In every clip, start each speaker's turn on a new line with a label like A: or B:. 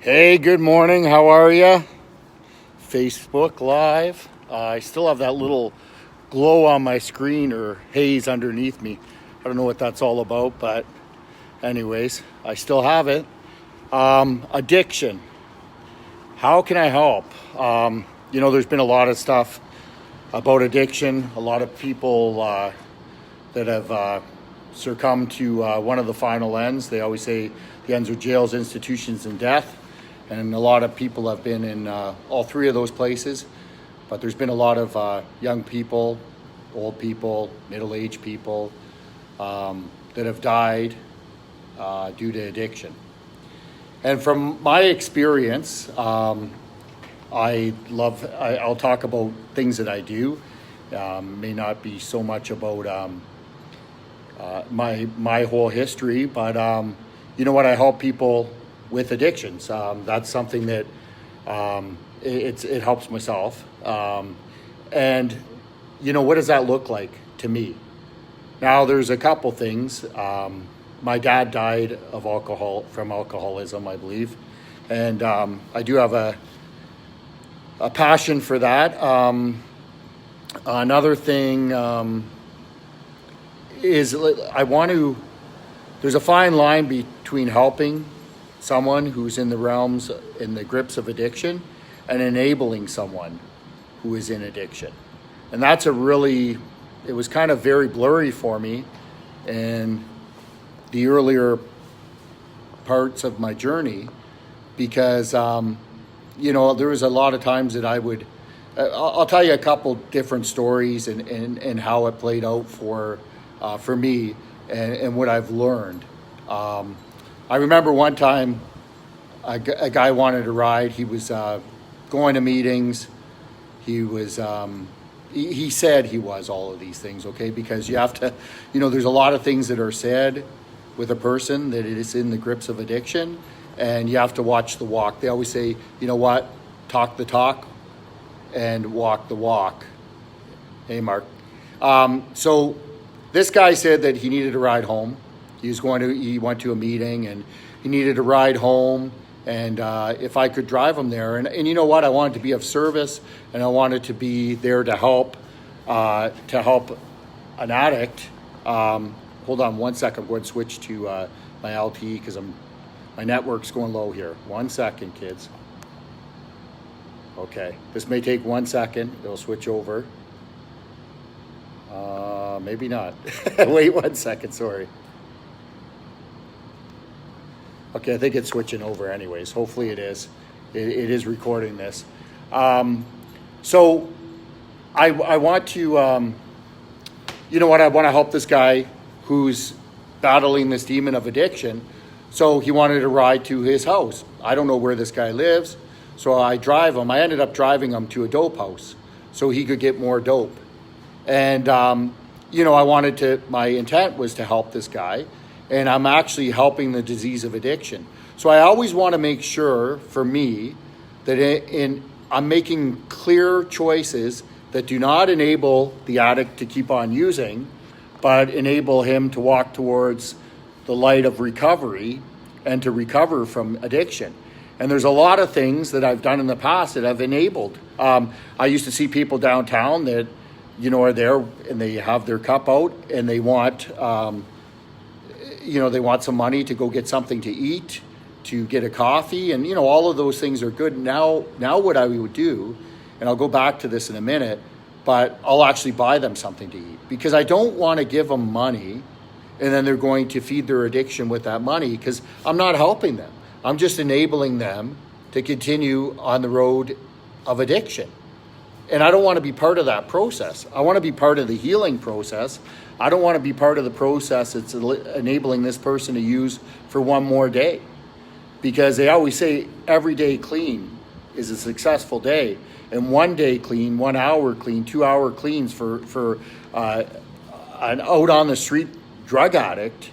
A: Hey, good morning. How are you? Facebook Live. I still have that little glow on my screen or haze underneath me. I don't know what that's all about, but anyways, I still have it. Addiction. How can I help? There's been a lot of stuff about addiction. A lot of people that have succumbed to one of the final ends. They always say the ends are jails, institutions, and death. And a lot of people have been in all three of those places. But there's been a lot of young people, old people, middle-aged people that have died due to addiction. And from my experience, I'll talk about things that I do. May not be so much about my whole history, but you know what? I help people with addictions. That's something that it helps myself. And what does that look like to me? Now, there's a couple things. My dad died of from alcoholism, I believe, and I do have a passion for that. Another thing is there's a fine line between helping someone who's in the grips of addiction and enabling someone who is in addiction. And that's it was kind of very blurry for me in the earlier parts of my journey because, there was a lot of times that I'll tell you a couple different stories and how it played out for me and what I've learned. I remember one time a guy wanted a ride. He was going to meetings. He was, he said he was all of these things, okay? Because you have to, there's a lot of things that are said with a person that is in the grips of addiction, and you have to watch the walk. They always say, talk the talk and walk the walk. Hey, Mark. So this guy said that he needed a ride home. He went to a meeting and he needed a ride home, and if I could drive him there. And you know what? I wanted to be of service, and I wanted to be there to help an addict. Hold on one second. I'm going to switch to my LTE because my network's going low here. 1 second, kids. Okay, this may take 1 second. It'll switch over. Maybe not. Wait 1 second, sorry. Okay, I think it's switching over anyways. Hopefully it is. It is recording this. So I want to, I want to help this guy who's battling this demon of addiction. So he wanted a ride to his house. I don't know where this guy lives, so I drive him. I ended up driving him to a dope house so he could get more dope. And, my intent was to help this guy, and I'm actually helping the disease of addiction. So I always want to make sure, for me, that I'm making clear choices that do not enable the addict to keep on using, but enable him to walk towards the light of recovery and to recover from addiction. And there's a lot of things that I've done in the past that I've enabled. I used to see people downtown that, are there and they have their cup out and they want, they want some money to go get something to eat, to get a coffee, and all of those things are good. Now what I would do, and I'll go back to this in a minute, but I'll actually buy them something to eat because I don't want to give them money and then they're going to feed their addiction with that money because I'm not helping them. I'm just enabling them to continue on the road of addiction. And I don't want to be part of that process. I want to be part of the healing process. I don't want to be part of the process that's enabling this person to use for one more day. Because they always say every day clean is a successful day. And 1 day clean, 1 hour clean, 2 hour cleans for an out on the street drug addict,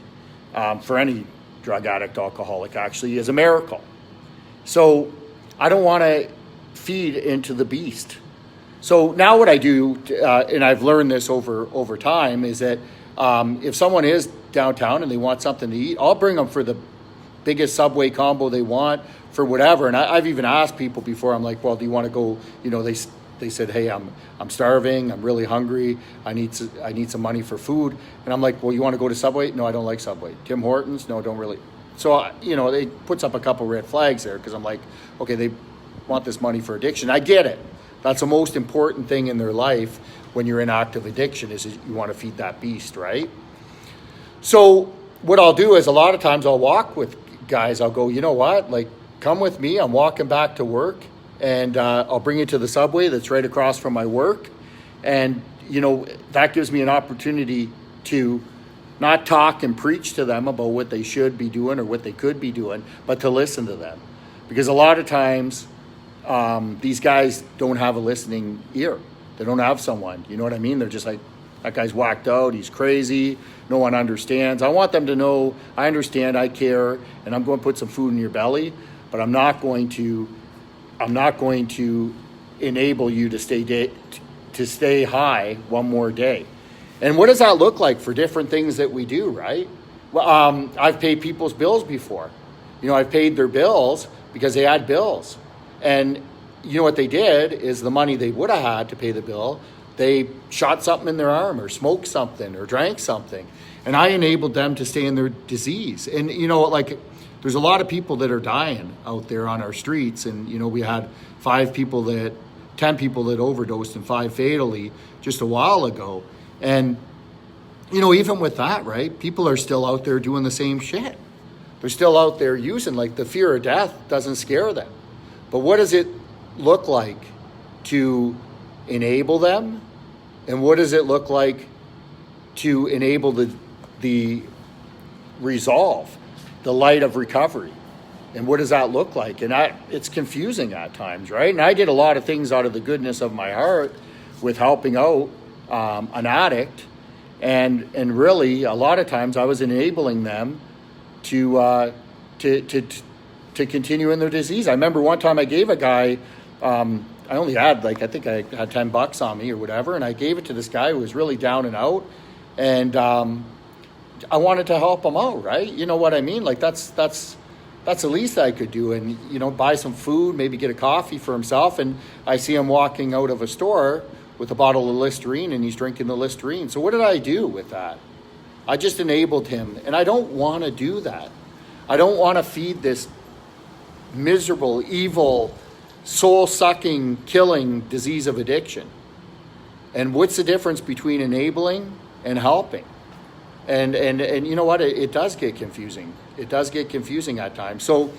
A: for any drug addict, alcoholic actually, is a miracle. So I don't want to feed into the beast. So now what I do, and I've learned this over time, is that if someone is downtown and they want something to eat, I'll bring them for the biggest Subway combo they want for whatever. And I've even asked people before, I'm like, well, do you want to go, they said, hey, I'm starving, I'm really hungry, I need some money for food. And I'm like, well, you want to go to Subway? No, I don't like Subway. Tim Hortons? No, don't really. So, it puts up a couple red flags there, because I'm like, okay, they want this money for addiction. I get it. That's the most important thing in their life when you're in active addiction, is you want to feed that beast, right? So what I'll do is, a lot of times I'll walk with guys, I'll go, you know what, like, come with me, I'm walking back to work, and I'll bring you to the Subway that's right across from my work. And, that gives me an opportunity to not talk and preach to them about what they should be doing or what they could be doing, but to listen to them. Because a lot of times, these guys don't have a listening ear. They don't have someone, you know what I mean? They're just like, that guy's whacked out, he's crazy, no one understands. I want them to know, I understand, I care, and I'm going to put some food in your belly, but I'm not going to enable you to stay high one more day. And what does that look like for different things that we do, right? Well, I've paid people's bills before. I've paid their bills because they had bills. And what they did is, the money they would have had to pay the bill, they shot something in their arm or smoked something or drank something. And I enabled them to stay in their disease. And, there's a lot of people that are dying out there on our streets. And, we had 10 people that overdosed and 5 fatally just a while ago. And, even with that, right, people are still out there doing the same shit. They're still out there using, like, the fear of death doesn't scare them. But what does it look like to enable them? And what does it look like to enable the resolve, the light of recovery? And what does that look like? And it's confusing at times, right? And I did a lot of things out of the goodness of my heart with helping out an addict. And really, a lot of times I was enabling them to continue in their disease. I remember one time I gave a guy, I only had I think I had $10 on me or whatever, and I gave it to this guy who was really down and out, and I wanted to help him out, right? You know what I mean? Like, that's the least I could do, and buy some food, maybe get a coffee for himself. And I see him walking out of a store with a bottle of Listerine, and he's drinking the Listerine. So what did I do with that? I just enabled him, and I don't want to do that. I don't want to feed this miserable, evil, soul-sucking, killing disease of addiction. And what's the difference between enabling and helping? And you know what? It does get confusing. It does get confusing at times. So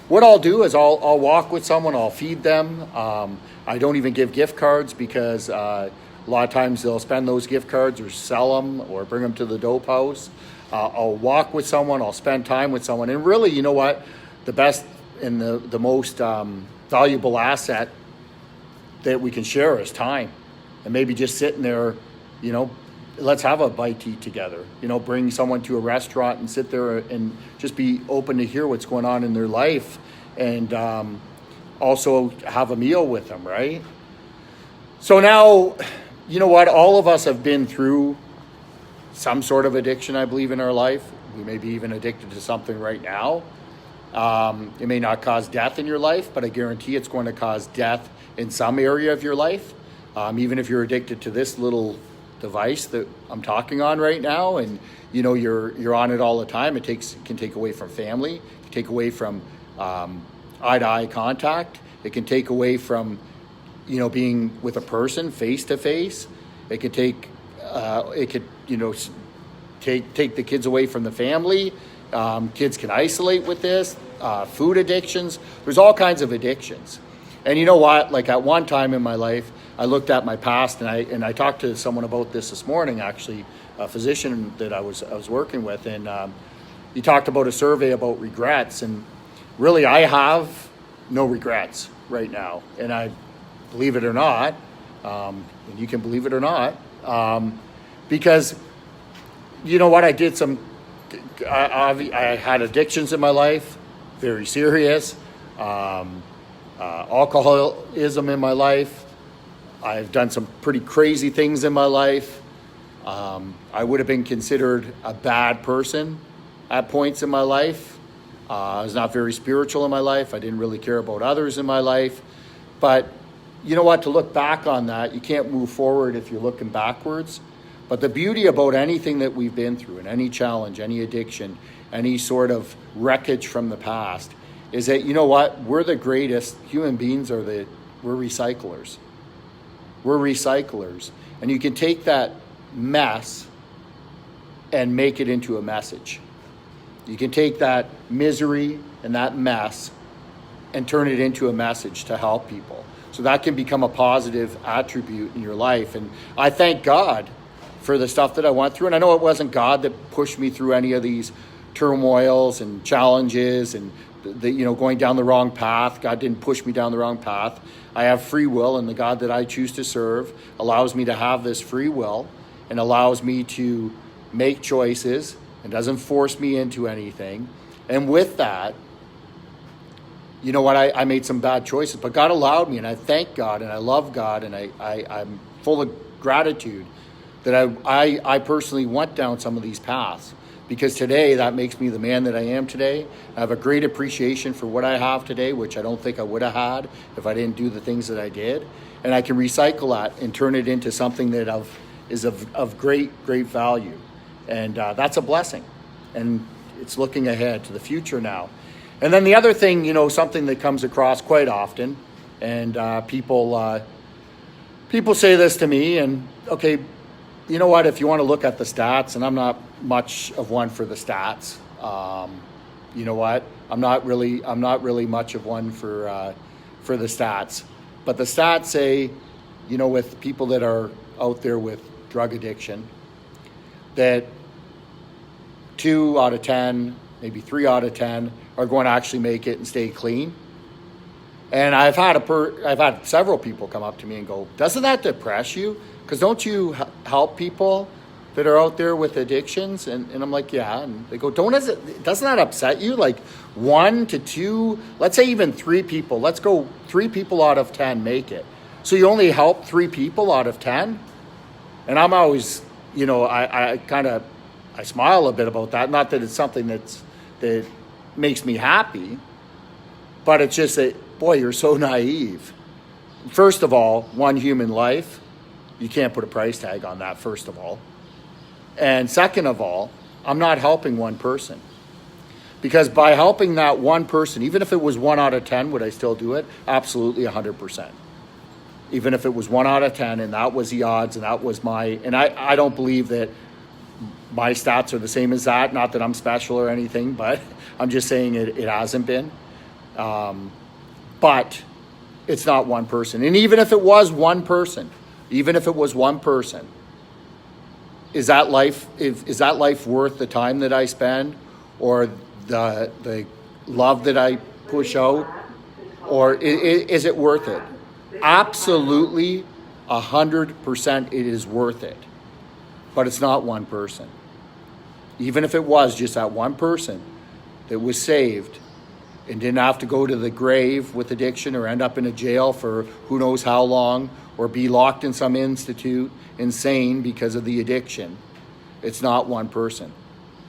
A: what I'll do is I'll walk with someone, I'll feed them. I don't even give gift cards, because a lot of times they'll spend those gift cards or sell them or bring them to the dope house. I'll walk with someone, I'll spend time with someone. And really, you know what? The best and the most valuable asset that we can share is time. And maybe just sitting there, let's have a bite to eat together. Bring someone to a restaurant and sit there and just be open to hear what's going on in their life, and also have a meal with them, right? So now, you know what? All of us have been through some sort of addiction, I believe, in our life. We may be even addicted to something right now. It may not cause death in your life, but I guarantee it's going to cause death in some area of your life. Even if you're addicted to this little device that I'm talking on right now, and you're on it all the time, it can take away from family, it can take away from eye-to-eye contact, it can take away from being with a person face to face. It could take take the kids away from the family. Kids can isolate with this. Food addictions, there's all kinds of addictions. And you know what, like, at one time in my life, I looked at my past, and I talked to someone about this morning, actually, a physician that I was working with, and he talked about a survey about regrets. And really, I have no regrets right now, and I believe it or not, and you can believe it or not, because you know what, I had addictions in my life, very serious, alcoholism in my life. I've done some pretty crazy things in my life. I would have been considered a bad person at points in my life. I was not very spiritual in my life. I didn't really care about others in my life. But you know what? To look back on that, you can't move forward if you're looking backwards. But the beauty about anything that we've been through, and any challenge, any addiction, any sort of wreckage from the past, is that, you know what? We're the greatest. Human beings we're recyclers. We're recyclers. And you can take that mess and make it into a message. You can take that misery and that mess and turn it into a message to help people. So that can become a positive attribute in your life. And I thank God for the stuff that I went through. And I know it wasn't God that pushed me through any of these turmoils and challenges and going down the wrong path. God didn't push me down the wrong path. I have free will, and the God that I choose to serve allows me to have this free will and allows me to make choices and doesn't force me into anything. And with that, you know what, I made some bad choices, but God allowed me, and I thank God, and I love God, and I'm full of gratitude that I personally went down some of these paths, because today that makes me the man that I am today. I have a great appreciation for what I have today, which I don't think I would have had if I didn't do the things that I did. And I can recycle that and turn it into something that is of great value. And that's a blessing. And it's looking ahead to the future now. And then the other thing, something that comes across quite often, and people say this to me, and okay, you know what, if you want to look at the stats, and I'm not much of one for the stats, you know what, I'm not really much of one for the stats, but the stats say, with people that are out there with drug addiction, that 2 out of 10, maybe 3 out of 10 are going to actually make it and stay clean. And I've had several people come up to me and go, doesn't that depress you? Because don't you help people that are out there with addictions? And I'm like, yeah. And they go, doesn't that upset you? Like 1 to 2, let's say even 3 people. Let's go 3 people out of 10 make it. So you only help 3 people out of 10? And I'm always, I smile a bit about that. Not that it's something that makes me happy, but it's just that, boy, you're so naive. First of all, one human life, you can't put a price tag on that, first of all. And second of all, I'm not helping one person. Because by helping that one person, even if it was 1 out of 10, would I still do it? Absolutely 100%. Even if it was 1 out of 10 and that was the odds and that was and I don't believe that my stats are the same as that. Not that I'm special or anything, but I'm just saying it hasn't been. But it's not one person. And even if it was one person, is that life worth the time that I spend, or the love that I push out, or is it worth it? Absolutely, 100% it is worth it. But it's not one person. Even if it was just that one person that was saved and didn't have to go to the grave with addiction or end up in a jail for who knows how long, or be locked in some institute insane because of the addiction, it's not one person.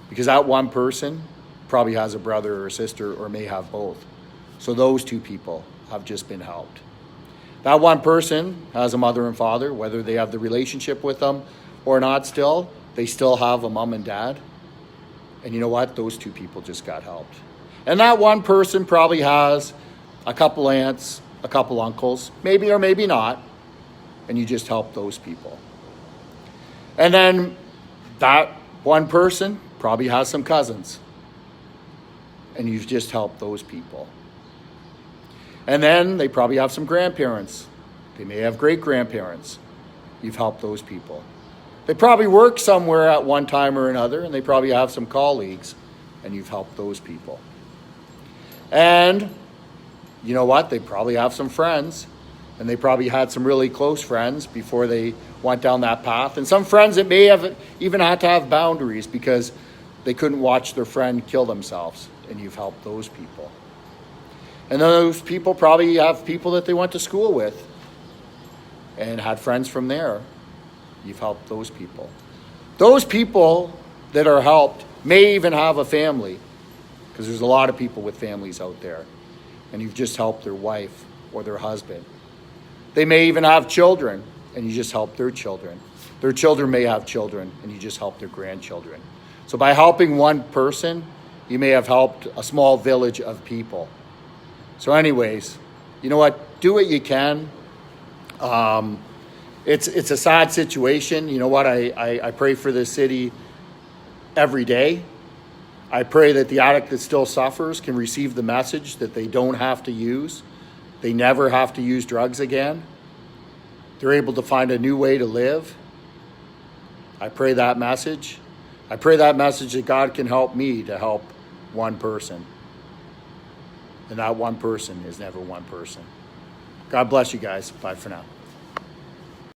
A: Because that one person probably has a brother or a sister, or may have both. So those 2 people have just been helped. That one person has a mother and father, whether they have the relationship with them or not still, they still have a mom and dad. And you know what? Those 2 people just got helped. And that one person probably has a couple aunts, a couple uncles, maybe or maybe not, and you just help those people. And then that one person probably has some cousins, and you've just helped those people. And then they probably have some grandparents. They may have great-grandparents. You've helped those people. They probably work somewhere at one time or another, and they probably have some colleagues, and you've helped those people. And you know what? They probably have some friends, and they probably had some really close friends before they went down that path. And some friends that may have even had to have boundaries because they couldn't watch their friend kill themselves, and you've helped those people. And those people probably have people that they went to school with and had friends from there. You've helped those people. Those people that are helped may even have a family, Because there's a lot of people with families out there, and you've just helped their wife or their husband. They may even have children, and you just help their children. Their children may have children, and you just help their grandchildren. So by helping one person, you may have helped a small village of people. So anyways, you know what? Do what you can. It's a sad situation. You know what? I pray for this city every day. I pray that the addict that still suffers can receive the message that they don't have to use. They never have to use drugs again. They're able to find a new way to live. I pray that message. I pray that message that God can help me to help one person. And that one person is never one person. God bless you guys. Bye for now.